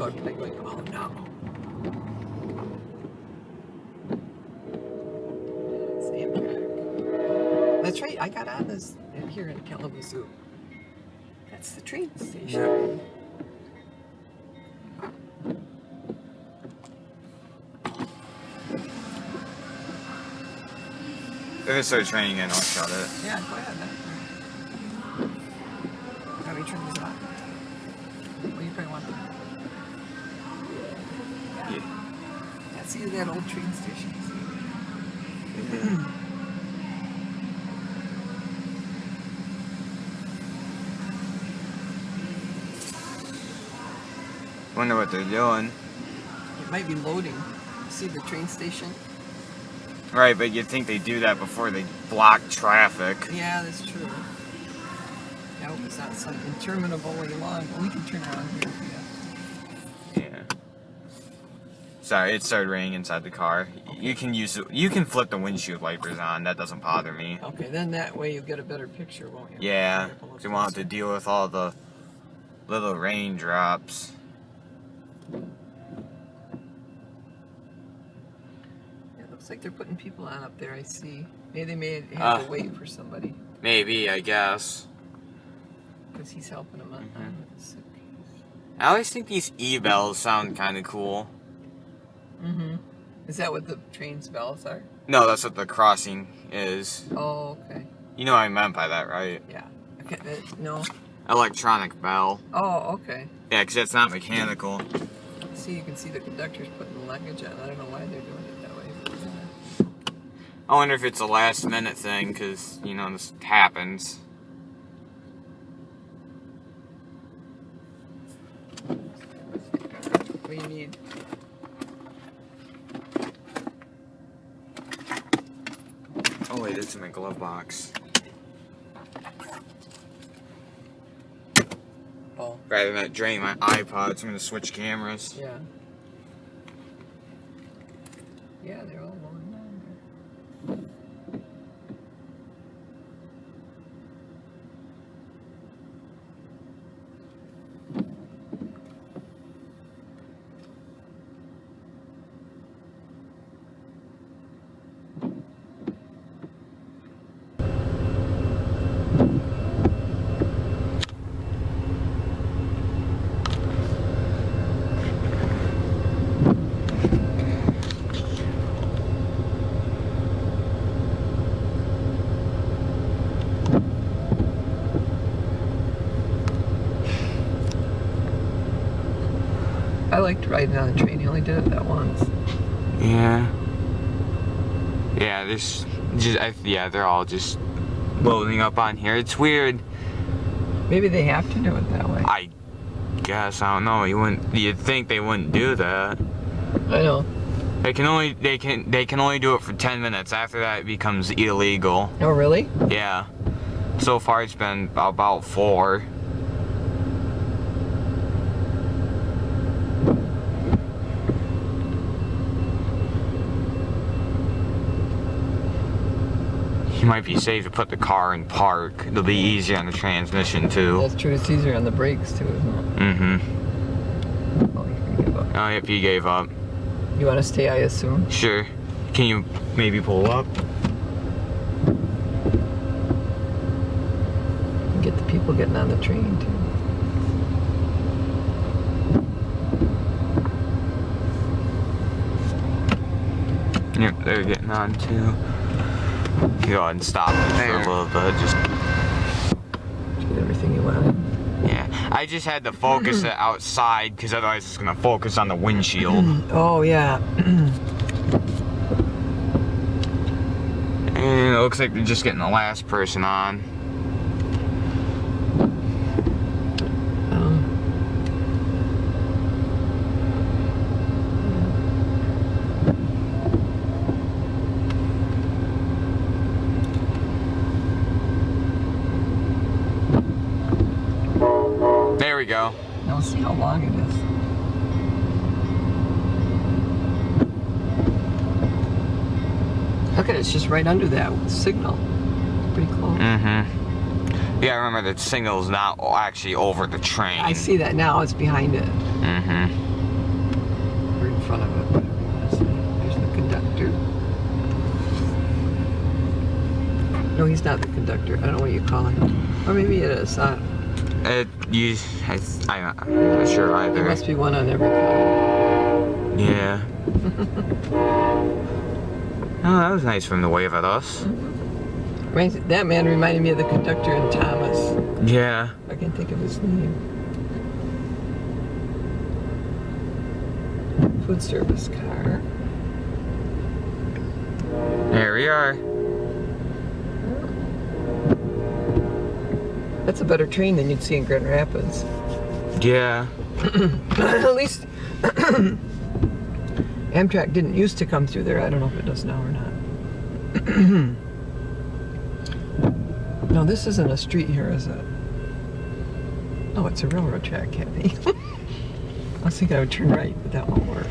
about like, oh no. It's Amtrak. That's right, I got on this here in Kalamazoo. That's the train station. Yeah. If it starts raining again, I'll shut it. Yeah, go ahead. How do we turn this off? Well, you probably want to. Yeah. Yeah, see that old train station? Wonder what they're doing. It might be loading. See the train station? Right, but you'd think they do that before they block traffic. Yeah, that's true. I hope it's not some interminably long. We can turn around here. Yeah. Sorry, it started raining inside the car. Okay. You can flip the windshield wipers on. That doesn't bother me. Okay, then that way you'll get a better picture, won't you? Yeah, because you won't have to deal with all the little raindrops. It looks like they're putting people on up there, I see. Maybe they may have to wait for somebody. Maybe, I guess. Because he's helping them on with the suitcase. I always think these e-bells sound kind of cool. Mm-hmm. Is that what the train's bells are? No, that's what the crossing is. Oh, okay. You know what I meant by that, right? Yeah. Okay, no. Electronic bell. Oh, okay. Yeah, because it's not mechanical. See, you can see the conductors putting the luggage on. I don't know why they're doing it that way. But, I wonder if it's a last minute thing, because, you know, this happens. what do you need? Oh wait, it's in my glove box. Oh. Rather than drain my iPods, I'm going to switch cameras. Yeah. Yeah, they're all going on there. I liked riding on the train. You only did it that once. Yeah. Yeah, yeah, they're all just loading up on here. It's weird. Maybe they have to do it that way. I guess, I don't know. You'd think they wouldn't do that. I know. They can only do it for 10 minutes. After that, it becomes illegal. Oh, really? Yeah. So far, it's been about 4. You might be safe to put the car in park. It'll be easier on the transmission too. That's true. It's easier on the brakes too, isn't it? Mm-hmm. Oh, you can give up. Oh, yep, he gave up. You want to stay, I assume? Sure. Can you maybe pull up? Get the people getting on the train too. Yep, they're getting on too. Go ahead and stop it for a little bit. Just get everything you wanted. Yeah, I just had to focus it outside because otherwise it's gonna focus on the windshield. Oh yeah. And it looks like they're just getting the last person on. There we go. Now let's see how long it is. Look at it, it's just right under that signal. Pretty close. Mm-hmm. Yeah, remember the signal's not actually over the train. I see that now, it's behind it. Mm-hmm. No, he's not the conductor. I don't know what you call him. Or maybe it is. I'm not sure There either. must be one on every car. Yeah. Oh, that was nice from the wave at us. That man reminded me of the conductor in Thomas. Yeah. I can't think of his name. Food service car. There we are. That's a better train than you'd see in Grand Rapids. Yeah. At least Amtrak didn't used to come through there. I don't know if it does now or not. No, this isn't a street here, is it? No, it's a railroad track, Kathy. I was thinking I would turn right, but that won't work.